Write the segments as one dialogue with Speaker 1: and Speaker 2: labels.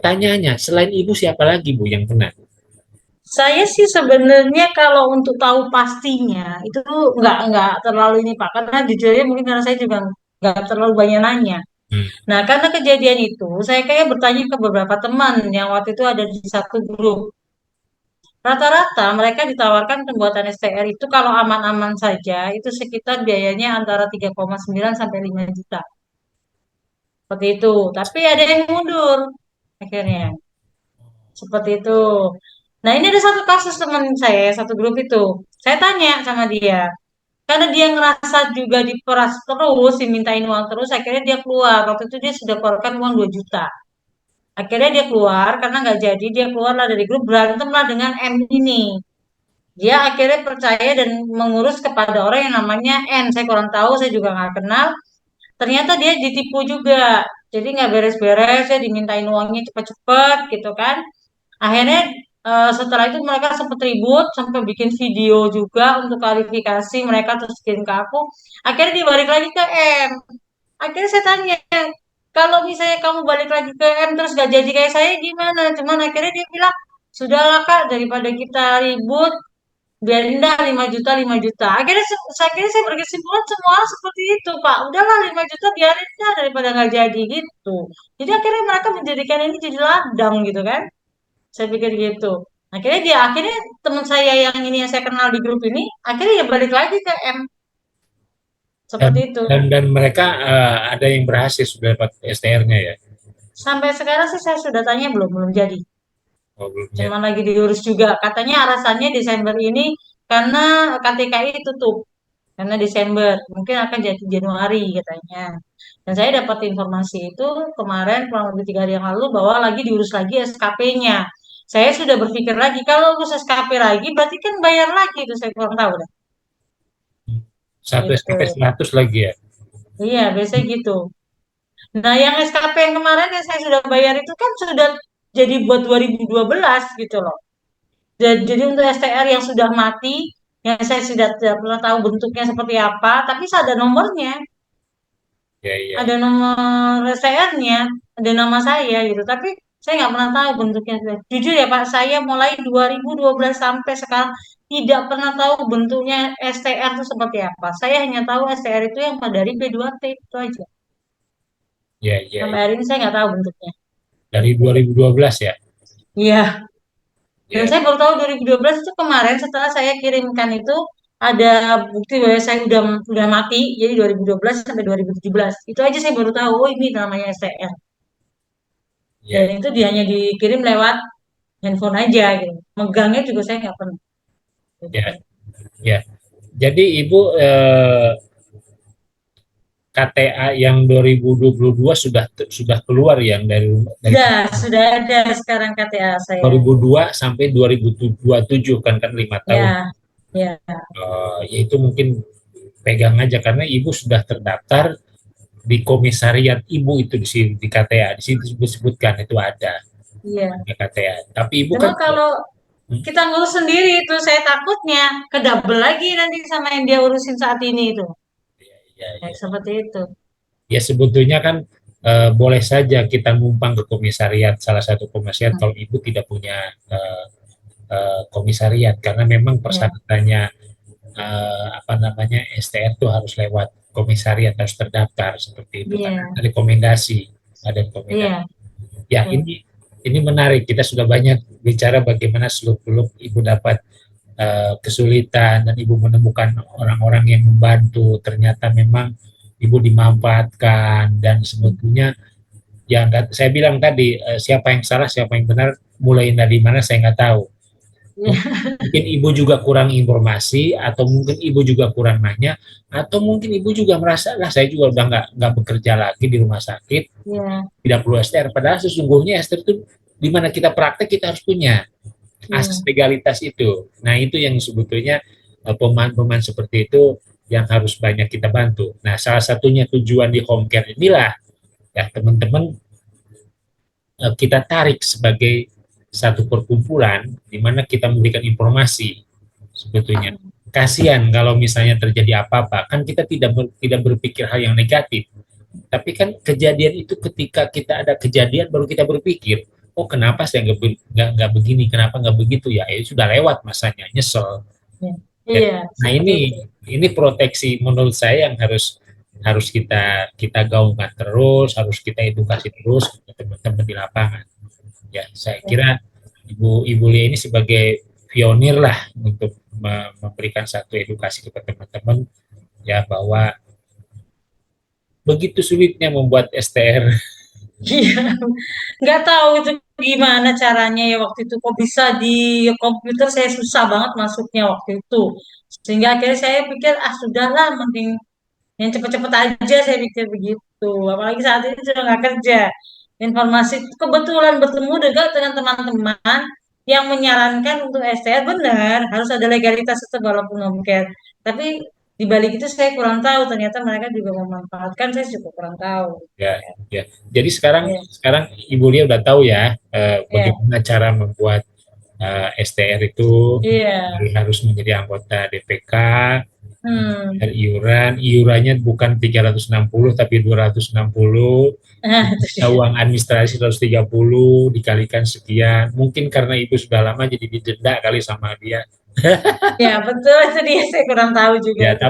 Speaker 1: pertanyaannya, selain ibu siapa lagi Bu yang kena?
Speaker 2: Saya sih sebenarnya kalau untuk tahu pastinya itu nggak terlalu ini Pak, karena jujur aja mungkin karena saya juga nggak terlalu banyak nanya.
Speaker 1: Hmm.
Speaker 2: Nah, karena kejadian itu, saya kayak bertanya ke beberapa teman yang waktu itu ada di satu grup. Rata-rata mereka ditawarkan pembuatan STR itu kalau aman-aman saja, itu sekitar biayanya antara 3,9 sampai 5 juta. Seperti itu. Tapi ada yang mundur akhirnya. Seperti itu. Nah, ini ada satu kasus teman saya, satu grup itu. Saya tanya sama dia. Karena dia ngerasa juga diperas terus, dimintain uang terus, akhirnya dia keluar. Waktu itu dia sudah keluarkan uang 2 juta. Akhirnya dia keluar, karena nggak jadi, dia keluarlah dari grup, berantemlah dengan M ini. Dia akhirnya percaya dan mengurus kepada orang yang namanya N. Saya kurang tahu, saya juga nggak kenal. Ternyata dia ditipu juga. Jadi nggak beres-beres, ya dimintain uangnya cepet-cepet gitu kan. Akhirnya setelah itu mereka sempat ribut, sampai bikin video juga untuk klarifikasi, mereka terus kirim ke aku. Akhirnya dia balik lagi ke M. Akhirnya saya tanya, kalau misalnya kamu balik lagi ke M terus gak jadi kayak saya gimana? Cuman akhirnya dia bilang, sudahlah kak, daripada kita ribut, biarin dah 5 juta 5 juta. Akhirnya saya berkesimpulan semua orang seperti itu pak. Udahlah 5 juta biarin dah daripada nggak jadi gitu. Jadi akhirnya mereka menjadikan ini jadi ladang gitu kan. Saya pikir gitu. Akhirnya teman saya yang ini yang saya kenal di grup ini akhirnya ya balik lagi ke M
Speaker 1: Dan
Speaker 2: seperti itu.
Speaker 1: dan mereka ada yang berhasil sudah dapat STR-nya ya?
Speaker 2: Sampai sekarang sih saya sudah tanya belum belum jadi.
Speaker 1: Oh, belum ya.
Speaker 2: Cuman lagi diurus juga. Katanya alasannya Desember ini karena KTKI tutup. Karena Desember, mungkin akan jadi Januari katanya. Dan saya dapat informasi itu kemarin kurang lebih 3 hari yang lalu bahwa lagi diurus lagi SKP-nya. Saya sudah berpikir lagi, kalau urus SKP lagi berarti kan bayar lagi itu saya kurang tahu dah.
Speaker 1: Satu
Speaker 2: Gitu.
Speaker 1: SKP 100 lagi ya?
Speaker 2: Iya, biasanya gitu. Nah, yang SKP yang kemarin yang saya sudah bayar itu kan sudah jadi buat 2012 gitu loh. Jadi untuk STR yang sudah mati, yang saya sudah tidak pernah tahu bentuknya seperti apa, tapi ada nomornya,
Speaker 1: Ya, ya,
Speaker 2: ada nomor STR-nya, ada nama saya gitu. Tapi saya nggak pernah tahu bentuknya. Jujur ya Pak, saya mulai 2012 sampai sekarang tidak pernah tahu bentuknya STR itu seperti apa. Saya hanya tahu STR itu yang dari P2T itu aja.
Speaker 1: ya, ya,
Speaker 2: Sampai
Speaker 1: ya.
Speaker 2: hari ini saya nggak tahu bentuknya.
Speaker 1: Dari 2012 ya?
Speaker 2: Iya. Dan
Speaker 1: Ya,
Speaker 2: saya baru tahu 2012 itu kemarin setelah saya kirimkan itu ada bukti bahwa saya udah mati, jadi 2012 sampai 2017. Itu aja saya baru tahu, oh ini namanya STR. Dan
Speaker 1: ya,
Speaker 2: itu dia hanya dikirim lewat handphone aja gitu. Megangnya juga saya nggak pernah. Gitu
Speaker 1: ya,
Speaker 2: kan.
Speaker 1: ya. Jadi Ibu KTA yang 2022 sudah keluar yang dari
Speaker 2: Sudah ada sekarang KTA saya.
Speaker 1: 2002 sampai 2027 kan 5 tahun.
Speaker 2: Ya, ya,
Speaker 1: Ya itu mungkin pegang aja karena Ibu sudah terdaftar di komisariat Ibu itu di KTA di situ disebutkan itu ada
Speaker 2: iya.
Speaker 1: KTA. Tapi Ibu
Speaker 2: Cuma
Speaker 1: kan
Speaker 2: kalau
Speaker 1: hmm,
Speaker 2: kita ngurus sendiri itu saya takutnya kedouble lagi nanti sama yang dia urusin saat ini itu.
Speaker 1: ya,
Speaker 2: Ya,
Speaker 1: ya.
Speaker 2: seperti itu.
Speaker 1: Ya sebetulnya kan boleh saja kita numpang ke komisariat salah satu komisariat
Speaker 2: Hmm,
Speaker 1: kalau Ibu tidak punya eh, komisariat karena memang
Speaker 2: ya,
Speaker 1: persyaratannya apa namanya STR itu harus lewat komisariat harus terdaftar seperti itu kan
Speaker 2: iya,
Speaker 1: ada rekomendasi.
Speaker 2: iya,
Speaker 1: Ya
Speaker 2: iya,
Speaker 1: ini menarik kita sudah banyak bicara bagaimana seluk-beluk Ibu dapat kesulitan dan Ibu menemukan orang-orang yang membantu ternyata memang Ibu dimanfaatkan dan sebetulnya yang saya bilang tadi siapa yang salah siapa yang benar mulai dari mana saya nggak tahu.
Speaker 2: iya,
Speaker 1: Mungkin ibu juga kurang informasi atau mungkin ibu juga kurang nanya atau mungkin ibu juga merasa lah saya juga udah nggak bekerja lagi di rumah sakit
Speaker 2: iya,
Speaker 1: tidak perlu STR padahal sesungguhnya STR itu di mana kita praktek kita harus punya asas
Speaker 2: iya,
Speaker 1: legalitas itu. Nah itu yang sebetulnya pemain-pemain seperti itu yang harus banyak kita bantu. Nah salah satunya tujuan di home care inilah ya teman-teman kita tarik sebagai satu perkumpulan di mana kita memberikan informasi sebetulnya. Kasihan kalau misalnya terjadi apa-apa, kan kita tidak berpikir hal yang negatif. Tapi kan kejadian itu ketika kita ada kejadian baru kita berpikir, oh kenapa saya nggak begini, kenapa nggak begitu ya? Sudah lewat masanya, nyesel.
Speaker 2: Ya.
Speaker 1: Ya.
Speaker 2: Iya,
Speaker 1: Nah
Speaker 2: seperti itu.
Speaker 1: ini proteksi menurut saya yang harus harus kita kita gaungkan terus, harus kita edukasi terus ke teman-teman di lapangan. Ya, saya
Speaker 2: Ya.
Speaker 1: kira Ibu Lia ini sebagai pionir lah untuk memberikan satu edukasi kepada teman-teman ya bahwa begitu sulitnya membuat STR.
Speaker 2: Iya, nggak tahu itu gimana caranya ya waktu itu kok bisa di komputer saya susah banget masuknya waktu itu. Sehingga akhirnya saya pikir ah sudahlah mending yang cepet-cepet aja saya pikir begitu. Apalagi saat ini sudah nggak kerja. Informasi kebetulan bertemu juga dengan teman-teman yang menyarankan untuk STR benar harus ada legalitas itu walaupun home care. Tapi di balik itu saya kurang tahu ternyata mereka juga memanfaatkan saya juga kurang tahu.
Speaker 1: Ya, ya. Jadi sekarang
Speaker 2: Ya,
Speaker 1: sekarang Ibu Lia udah tahu ya
Speaker 2: ya.
Speaker 1: bagaimana cara membuat STR itu
Speaker 2: Iya.
Speaker 1: harus menjadi anggota DPK,
Speaker 2: Hmm.
Speaker 1: bayar iuran, iurannya bukan 360 tapi 260,
Speaker 2: Nah, itu dia.
Speaker 1: uang administrasi 130 dikalikan sekian. Mungkin karena Ibu sudah lama jadi didenda kali sama dia.
Speaker 2: Ya, betul itu dia. Saya kurang tahu juga
Speaker 1: Ya,
Speaker 2: itu.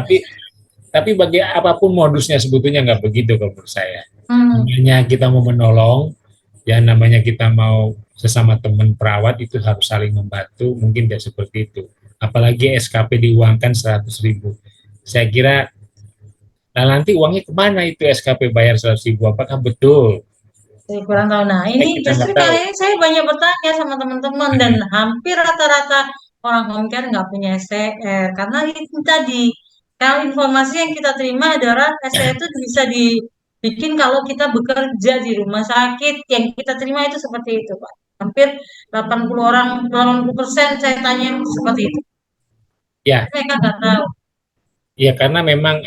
Speaker 1: tapi bagi apapun modusnya sebetulnya nggak begitu kalau menurut saya.
Speaker 2: Hmm.
Speaker 1: Namanya kita mau menolong, ya namanya kita mau sesama teman perawat itu harus saling membantu, mungkin tidak seperti itu. Apalagi SKP diuangkan 100.000. Saya kira, nah nanti uangnya kemana itu SKP bayar 100.000? Apakah betul?
Speaker 2: Saya kurang tahu. Nah, ini
Speaker 1: Kita
Speaker 2: justru
Speaker 1: nggak tahu.
Speaker 2: kali ini saya banyak bertanya sama teman-teman dan hampir rata-rata orang home care nggak punya STR karena itu tadi. Kalau informasi yang kita terima adalah STR itu bisa dibikin kalau kita bekerja di rumah sakit. Yang kita terima itu seperti itu, Pak. Hampir 80 orang, 80% saya tanya seperti itu.
Speaker 1: Ya,
Speaker 2: Mereka nggak tahu.
Speaker 1: ya karena memang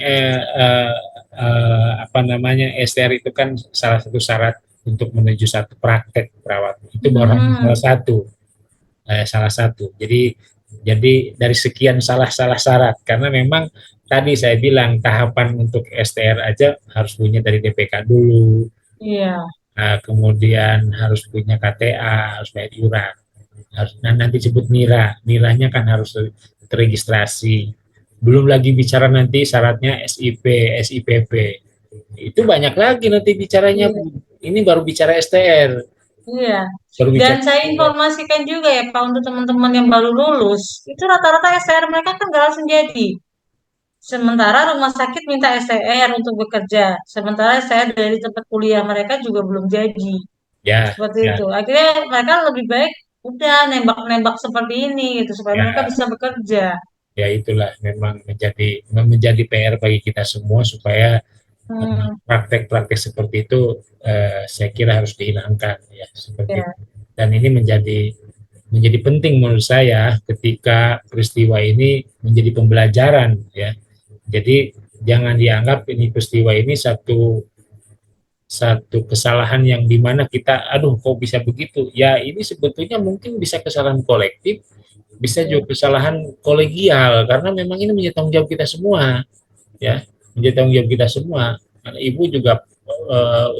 Speaker 1: apa namanya STR itu kan salah satu syarat untuk menuju satu praktek perawat. Itu baru
Speaker 2: Hmm,
Speaker 1: salah satu. Jadi dari sekian salah syarat karena memang tadi saya bilang tahapan untuk STR aja harus punya dari DPK dulu,
Speaker 2: iya,
Speaker 1: kemudian harus punya KTA, harus bayar iuran, harus nah nanti sebut NIRA, NIRA-nya kan harus terregistrasi. Belum lagi bicara nanti syaratnya SIP, SIPP. Itu banyak lagi nanti bicaranya.
Speaker 2: iya.
Speaker 1: Ini baru bicara STR,
Speaker 2: Iya,
Speaker 1: baru
Speaker 2: dan
Speaker 1: bicara
Speaker 2: saya
Speaker 1: STR.
Speaker 2: informasikan juga ya Pak untuk teman-teman yang baru lulus, itu rata-rata STR mereka kan nggak langsung jadi. Sementara rumah sakit minta STR untuk bekerja, sementara STR dari tempat kuliah mereka juga belum jadi.
Speaker 1: Ya,
Speaker 2: Seperti
Speaker 1: ya,
Speaker 2: itu. Akhirnya mereka lebih baik udah nembak-nembak seperti ini gitu supaya mereka
Speaker 1: ya.
Speaker 2: bisa bekerja.
Speaker 1: Ya itulah memang menjadi PR bagi kita semua supaya
Speaker 2: Hmm,
Speaker 1: praktek-praktek seperti itu saya kira harus dihilangkan ya seperti itu.
Speaker 2: ya,
Speaker 1: Dan ini menjadi penting menurut saya ketika peristiwa ini menjadi pembelajaran ya. Jadi jangan dianggap ini peristiwa ini satu satu kesalahan yang dimana kita aduh kok bisa begitu ya ini sebetulnya mungkin bisa kesalahan kolektif bisa
Speaker 2: ya,
Speaker 1: juga kesalahan kolegial karena memang ini menjadi tanggung jawab kita semua ya menjadi tanggung jawab kita semua karena ibu juga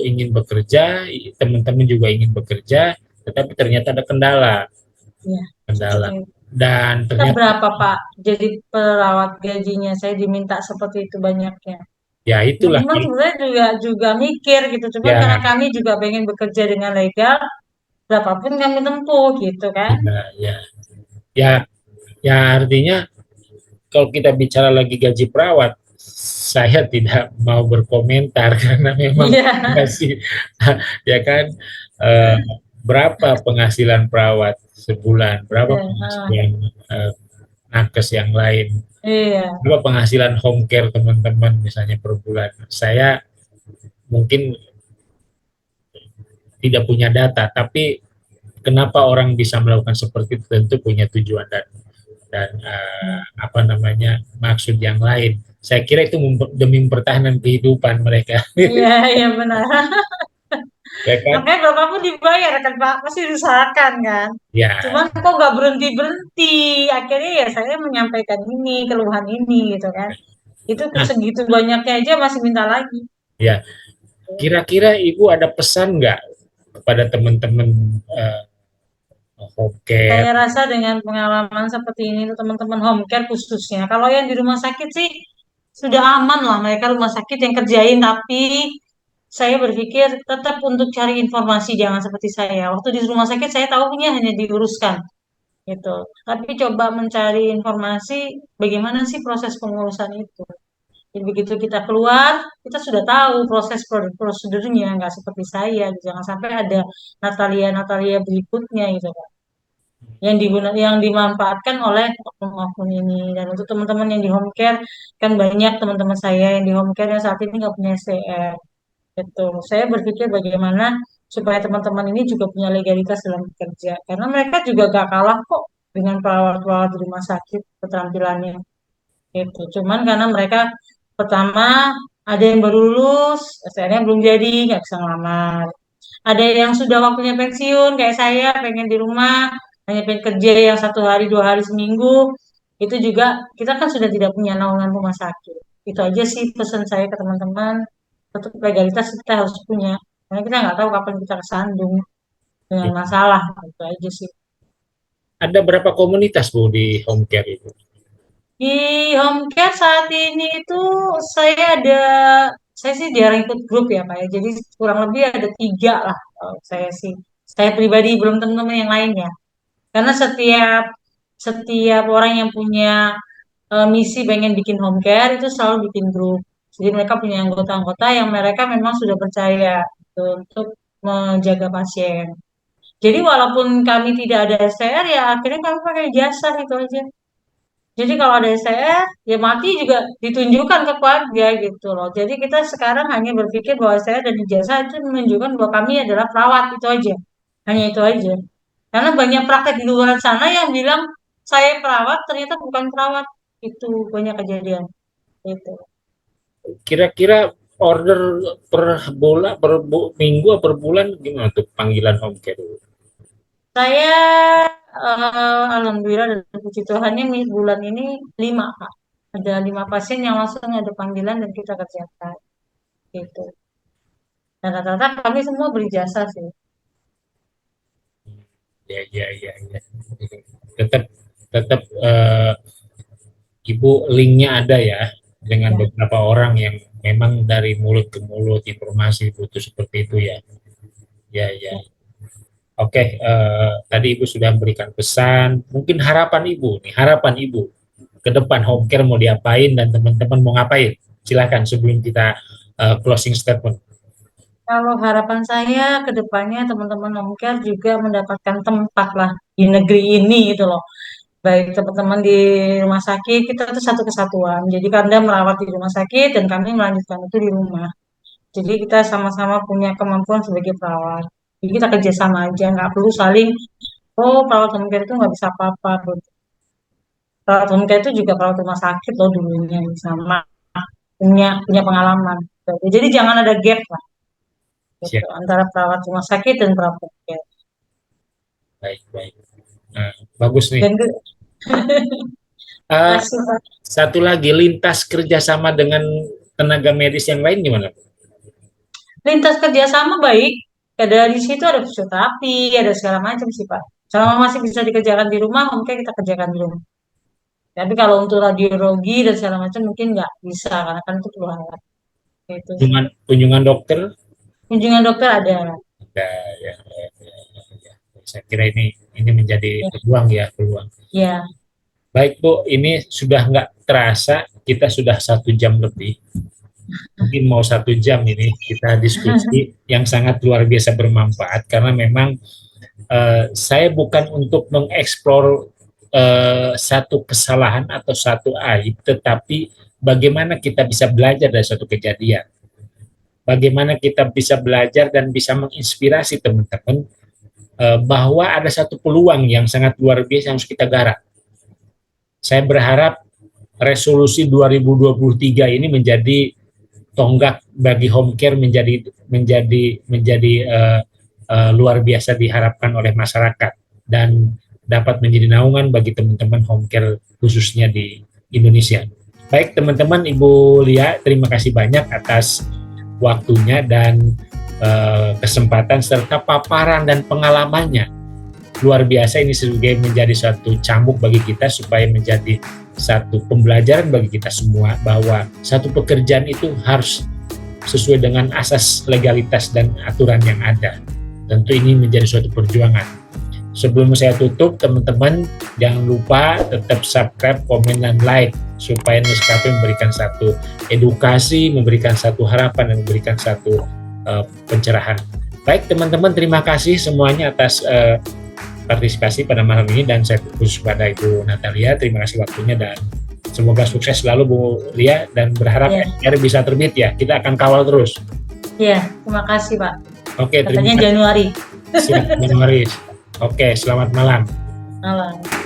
Speaker 1: ingin bekerja teman-teman juga ingin bekerja tetapi ternyata ada
Speaker 2: ya, seperti
Speaker 1: kendala
Speaker 2: itu.
Speaker 1: dan
Speaker 2: Kita
Speaker 1: ternyata
Speaker 2: berapa Pak jadi perawat gajinya? Saya diminta seperti itu banyaknya.
Speaker 1: ya itulah
Speaker 2: Teman-teman sebenarnya juga mikir gitu, cuman karena
Speaker 1: ya
Speaker 2: kami juga pengen bekerja dengan legal, berapapun kami tempuh gitu kan.
Speaker 1: ya ya ya, ya artinya kalau kita bicara lagi gaji perawat, saya tidak mau berkomentar karena memang
Speaker 2: Iya,
Speaker 1: masih ya kan eh, berapa penghasilan perawat sebulan, berapa
Speaker 2: iya,
Speaker 1: penghasilan nakes yang lain,
Speaker 2: iya,
Speaker 1: berapa penghasilan home care teman-teman misalnya per bulan. Saya mungkin tidak punya data, tapi kenapa orang bisa melakukan seperti itu tentu punya tujuan dan apa namanya maksud yang lain. Saya kira itu demi pertahanan kehidupan mereka,
Speaker 2: iya, iya benar.
Speaker 1: ya kan?
Speaker 2: Makanya berapapun dibayar kan Pak, pasti diusahakan kan.
Speaker 1: Ya,
Speaker 2: Cuman kok nggak berhenti berhenti, akhirnya ya saya menyampaikan ini keluhan ini gitu kan. Itu
Speaker 1: nah,
Speaker 2: segitu banyaknya aja masih minta lagi.
Speaker 1: ya. Kira-kira Ibu ada pesan nggak kepada teman-teman home care?
Speaker 2: Saya rasa dengan pengalaman seperti ini tuh teman-teman home care khususnya, kalau yang di rumah sakit sih sudah aman lah mereka rumah sakit yang kerjain, tapi saya berpikir tetap untuk cari informasi jangan seperti saya. Waktu di rumah sakit saya tahunya hanya diuruskan gitu. Tapi coba mencari informasi bagaimana sih proses pengurusan itu. Jadi begitu kita keluar, kita sudah tahu proses prosedurnya, nggak seperti saya. Jangan sampai ada Natalia berikutnya gitu kan yang dimanfaatkan oleh oknum-oknum ini. Dan untuk teman-teman yang di home care, kan banyak teman-teman saya yang di home care yang saat ini nggak punya STR. Betul. Saya berpikir bagaimana supaya teman-teman ini juga punya legalitas dalam bekerja. Karena mereka juga gak kalah kok dengan perawat-perawat di rumah sakit keterampilannya. Gitu. Cuman karena mereka pertama ada yang baru lulus, STR-nya belum jadi, nggak bisa ngelamar. Ada yang sudah waktunya pensiun, kayak saya pengen di rumah, hanya pengen kerja yang 1 hari, 2 hari seminggu. Itu juga kita kan sudah tidak punya naungan rumah sakit. Itu aja sih pesan saya ke teman-teman. Tetap legalitas kita harus punya. Karena kita nggak tahu kapan kita kesandung dengan masalah. Itu aja sih.
Speaker 1: Ada berapa komunitas Bu di home care itu?
Speaker 2: Di home care saat ini itu saya ada, saya sih jarang ikut grup ya Pak ya. Jadi kurang lebih ada 3 lah kalau saya sih. Saya pribadi belum teman-teman yang lain ya. Karena setiap setiap orang yang punya misi pengen bikin home care itu selalu bikin grup. Jadi mereka punya anggota-anggota yang mereka memang sudah percaya gitu, untuk menjaga pasien. Jadi walaupun kami tidak ada STR ya akhirnya kami pakai jasa itu aja. Jadi kalau ada STR ya mati juga ditunjukkan ke keluarga gitu loh. Jadi kita sekarang hanya berpikir bahwa STR dan ijazah itu menunjukkan bahwa kami adalah perawat itu aja. Hanya itu aja. Karena banyak praktek di luar sana yang bilang saya perawat ternyata bukan perawat. Itu banyak kejadian. Itu.
Speaker 1: Kira-kira order per bola, per minggu, per bulan gimana tuh panggilan home care?
Speaker 2: Saya alhamdulillah dan puji Tuhan ini bulan ini 5 Kak. Ada 5 pasien yang langsung ada panggilan dan kita kerjakan. Gitu. Dan rata-rata kami semua beri jasa sih.
Speaker 1: Ya, ya, ya, ya. Tetap, tetap Ibu linknya ada ya dengan
Speaker 2: Ya.
Speaker 1: beberapa orang yang memang dari mulut ke mulut informasi butuh seperti itu ya. Ya, ya.
Speaker 2: Ya.
Speaker 1: Oke, tadi Ibu sudah memberikan pesan. Mungkin harapan Ibu nih, harapan Ibu ke depan home care mau diapain dan teman-teman mau ngapain? Silakan sebelum kita closing statement.
Speaker 2: Kalau harapan saya ke depannya teman-teman home care juga mendapatkan tempat lah di negeri ini gitu loh. Baik teman-teman di rumah sakit, kita itu satu kesatuan. Jadi Anda merawat di rumah sakit dan kami melanjutkan itu di rumah. Jadi kita sama-sama punya kemampuan sebagai perawat. Jadi kita kerjasama aja, nggak perlu saling, oh perawat home care itu nggak bisa apa-apa. Perawat home care itu juga perawat rumah sakit loh dulunya, sama punya pengalaman. Jadi jangan ada gap lah gitu,
Speaker 1: Siap,
Speaker 2: antara perawat rumah sakit dan perawat home care.
Speaker 1: baik, baik. Nah, bagus nih.
Speaker 2: Dan
Speaker 1: Eh,
Speaker 2: kasih Pak.
Speaker 1: satu lagi, lintas kerjasama dengan tenaga medis yang lain gimana?
Speaker 2: Lintas kerjasama baik. Ada di situ ada fisioterapi, ada segala macam sih Pak. Selama masih bisa dikerjakan di rumah, mungkin kita kerjakan di rumah. Tapi kalau untuk radiologi dan segala macam mungkin nggak bisa karena kan itu perlu alat. Itu sih.
Speaker 1: Kunjungan dokter?
Speaker 2: Kunjungan dokter ada.
Speaker 1: Ada, ya, ya, ya, ya. Saya kira ini menjadi
Speaker 2: Ya,
Speaker 1: peluang ya, peluang.
Speaker 2: ya.
Speaker 1: Baik Bu, ini sudah nggak terasa, kita sudah 1 jam lebih. Mungkin mau 1 jam ini kita diskusi yang sangat luar biasa bermanfaat karena memang saya bukan untuk mengeksplor satu kesalahan atau satu aib, tetapi bagaimana kita bisa belajar dari suatu kejadian. Bagaimana kita bisa belajar dan bisa menginspirasi teman-teman bahwa ada satu peluang yang sangat luar biasa yang harus kita garap. Saya berharap resolusi 2023 ini menjadi tonggak bagi home care menjadi luar biasa diharapkan oleh masyarakat dan dapat menjadi naungan bagi teman-teman home care khususnya di Indonesia. Baik teman-teman, Ibu Lia, terima kasih banyak atas waktunya dan kesempatan serta paparan dan pengalamannya. Luar biasa, ini sebagai menjadi satu cambuk bagi kita supaya menjadi satu pembelajaran bagi kita semua bahwa satu pekerjaan itu harus sesuai dengan asas legalitas dan aturan yang ada. Tentu ini menjadi suatu perjuangan. Sebelum saya tutup, teman-teman jangan lupa tetap subscribe, komen, dan like supaya Neskape memberikan satu edukasi, memberikan satu harapan, dan memberikan satu pencerahan. Baik teman-teman, terima kasih semuanya atas partisipasi pada malam ini, dan saya khusus pada Ibu Natalia, terima kasih waktunya dan semoga sukses selalu Bu Lia, dan berharap STR bisa terbit ya, kita akan kawal terus.
Speaker 2: Iya, terima kasih Pak.
Speaker 1: Oke,
Speaker 2: katanya Januari.
Speaker 1: Siap, Januari. Oke, selamat malam.
Speaker 2: Malam.